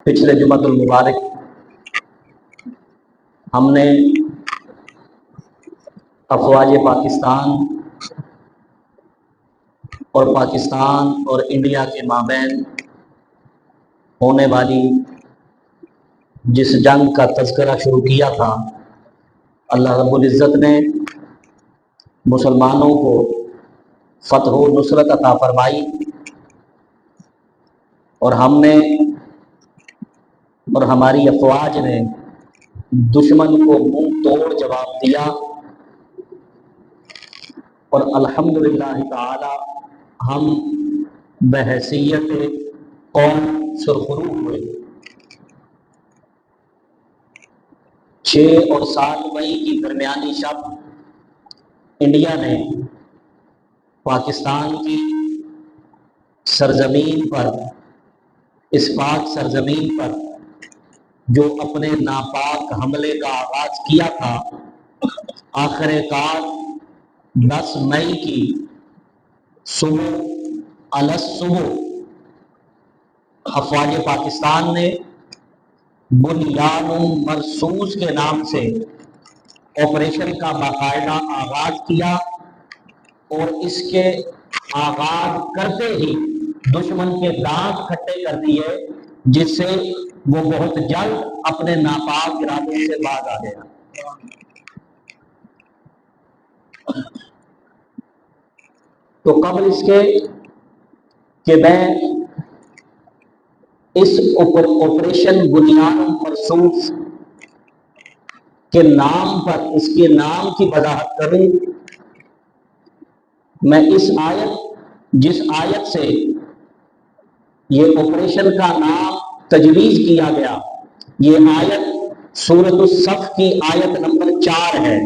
پچھلے جمعۃ المبارک ہم نے افواج پاکستان اور پاکستان اور انڈیا کے مابین ہونے والی جس جنگ کا تذکرہ شروع کیا تھا، اللہ رب العزت نے مسلمانوں کو فتح و نصرت عطا فرمائی، اور ہم نے اور ہماری افواج نے دشمن کو منہ توڑ جواب دیا، اور الحمدللہ تعالی ہم بحیثیت قوم سرخرو ہوئے۔ 6 اور 7 مئی کی درمیانی شب انڈیا نے پاکستان کی سرزمین پر، اس پاک سرزمین پر جو اپنے ناپاک حملے کا آغاز کیا تھا، آخر کار 10 مئی کی صبح افواج پاکستان نے بنیان مرصوص کے نام سے آپریشن کا باقاعدہ آغاز کیا، اور اس کے آغاز کرتے ہی دشمن کے دانت کھٹے کر دیے، جس سے وہ بہت جلد اپنے ناپاک ارادے سے باز آ گیا۔ تو قبل اس کے کہ میں اس آپریشن بنیان مرصوص کے نام پر اس کے نام کی وضاحت کروں، میں جس آیت سے یہ آپریشن کا نام تجویز کیا گیا، یہ آیت سورۃ الصف کی آیت نمبر 4 ہے،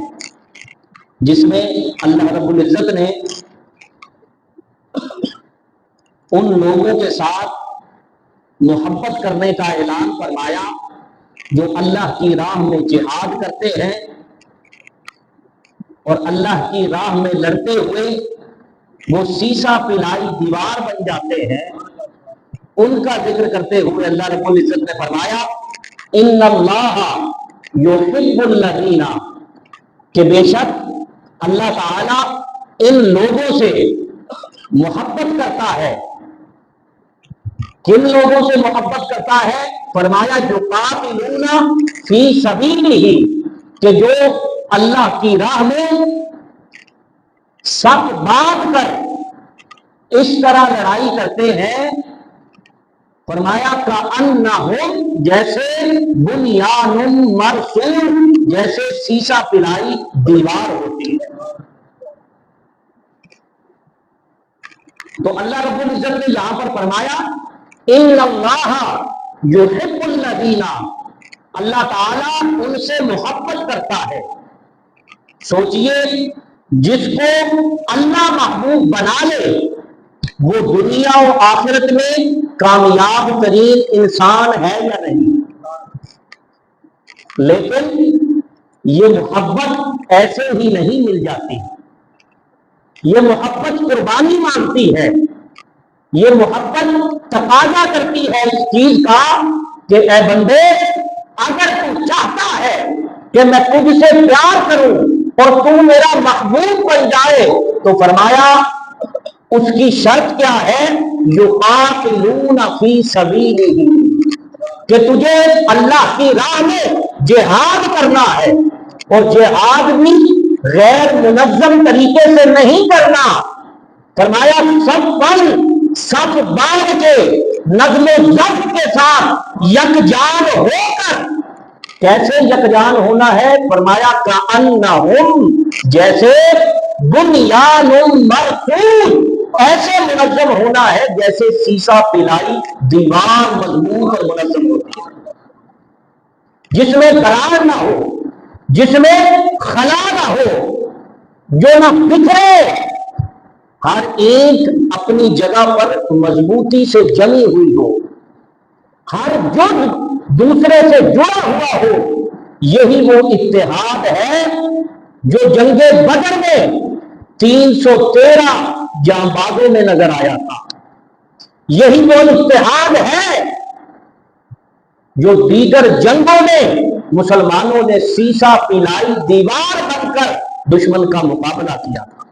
جس میں اللہ رب العزت نے ان لوگوں کے ساتھ محبت کرنے کا اعلان فرمایا جو اللہ کی راہ میں جہاد کرتے ہیں اور اللہ کی راہ میں لڑتے ہوئے وہ سیسا پلائی دیوار بن جاتے ہیں۔ ان کا ذکر کرتے ہوئے اللہ رب العزت نے فرمایا ان اللہ یحب الذین، کہ بے شک اللہ تعالی ان لوگوں سے محبت کرتا ہے۔ کن لوگوں سے محبت کرتا ہے؟ فرمایا جو قاتلون فی سبیلہ، کہ جو اللہ کی راہ میں صف باندھ کر اس طرح لڑائی کرتے ہیں، فرمایا کأنہم، جیسے بنیان مرصوص، جیسے سیسا پلائی دیوار ہوتی ہے۔ تو اللہ رب العزت نے یہاں پر فرمایا ان اللہ یحب الذین، اللہ تعالیٰ ان سے محبت کرتا ہے۔ سوچئے جس کو اللہ محبوب بنا لے وہ دنیا و آخرت میں کامیاب ترین انسان ہے یا نہیں؟ لیکن یہ محبت ایسے ہی نہیں مل جاتی، یہ محبت قربانی مانگتی ہے، یہ محبت تقاضا کرتی ہے اس چیز کا کہ اے بندے، اگر تو چاہتا ہے کہ میں تجھ سے پیار کروں اور تو میرا محبوب بن جائے، تو فرمایا اس کی شرط کیا ہے؟ یقاتلون فی سبیلہ، کہ تجھے اللہ کی راہ میں جہاد کرنا ہے، اور جہاد بھی غیر منظم طریقے سے نہیں کرنا۔ فرمایا سب باندھ کے نظم و ضبط کے ساتھ یکجان ہو کر۔ کیسے یکجان ہونا ہے؟ فرمایا کأنہم، جیسے بنیان مرصوص، ایسے منظم ہونا ہے جیسے سیسا پلائی دیوار مضبوط اور منظم ہوتی ہے، جس میں درار نہ ہو، جس میں خلا نہ ہو، جو نہ بکھرے، ہر ایک اپنی جگہ پر مضبوطی سے جمی ہوئی ہو، ہر جز دوسرے سے جڑا ہوا ہو۔ یہی وہ اتحاد ہے جو جنگ بدر میں 313 جانبازوں میں نظر آیا تھا۔ یہی وہ اتحاد ہے جو دیگر جنگوں میں مسلمانوں نے سیسا پلائی دیوار بن کر دشمن کا مقابلہ کیا تھا،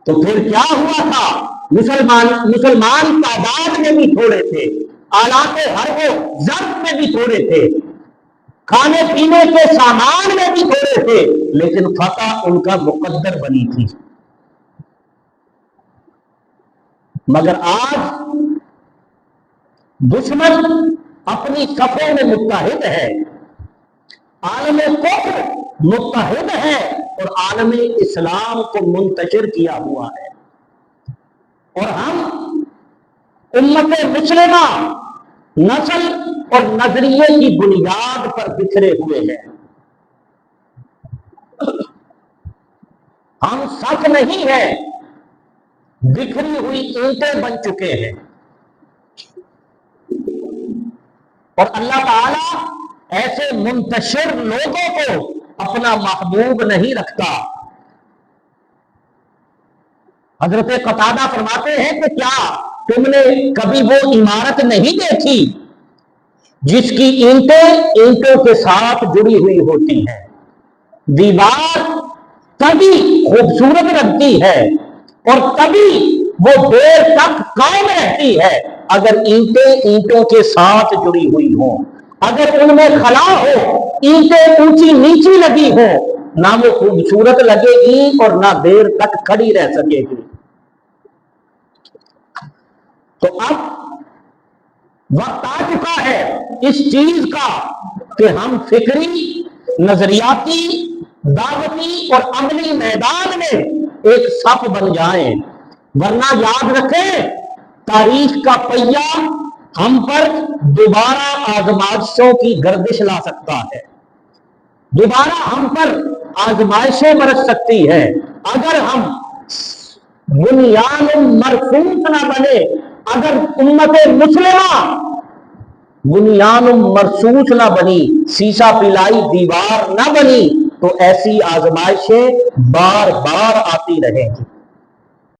تو پھر کیا ہوا تھا؟ مسلمان تعداد میں بھی تھوڑے تھے، آلات حرب و ضرب میں بھی تھوڑے تھے، کھانے پینے کے سامان میں بھی تھوڑے تھے، لیکن فتح ان کا مقدر بنی تھی۔ مگر آج دشمن اپنی صفوں میں متحد ہے، عالم کفر متحد ہے اور عالم اسلام کو منتشر کیا ہوا ہے، اور ہم امت مسلمہ نسل اور نظریے کی بنیاد پر بکھرے ہوئے ہیں۔ ہم سچ نہیں ہیں، بکھری ہوئی اینٹیں بن چکے ہیں، اور اللہ تعالی ایسے منتشر لوگوں کو اپنا محبوب نہیں رکھتا۔ حضرت قتادہ فرماتے ہیں کہ کیا تم نے کبھی وہ عمارت نہیں دیکھی جس کی اینٹیں اینٹوں کے ساتھ جڑی ہوئی ہوتی ہیں؟ دیوار تبھی خوبصورت لگتی ہے اور تبھی وہ دیر تک قائم رہتی ہے اگر اینٹیں اینٹوں کے ساتھ جڑی ہوئی ہوں۔ اگر ان میں خلا ہو، اینٹیں اونچی نیچی لگی ہو، نہ وہ خوبصورت لگے گی اور نہ دیر تک کھڑی رہ سکے گی۔ تو اب وقت آ چکا ہے اس چیز کا کہ ہم فکری، نظریاتی، دعوتی اور عملی میدان میں ایک صف بن جائیں، ورنہ یاد رکھیں تاریخ کا پہیہ ہم پر دوبارہ آزمائشوں کی گردش لا سکتا ہے، دوبارہ ہم پر آزمائشیں برس سکتی ہے اگر ہم بنیان مرصوص نہ بنے، اگر امت مسلمہ بنیان مرصوص نہ بنی، سیسا پلائی دیوار نہ بنی، تو ایسی آزمائشیں بار بار آتی رہیں گی۔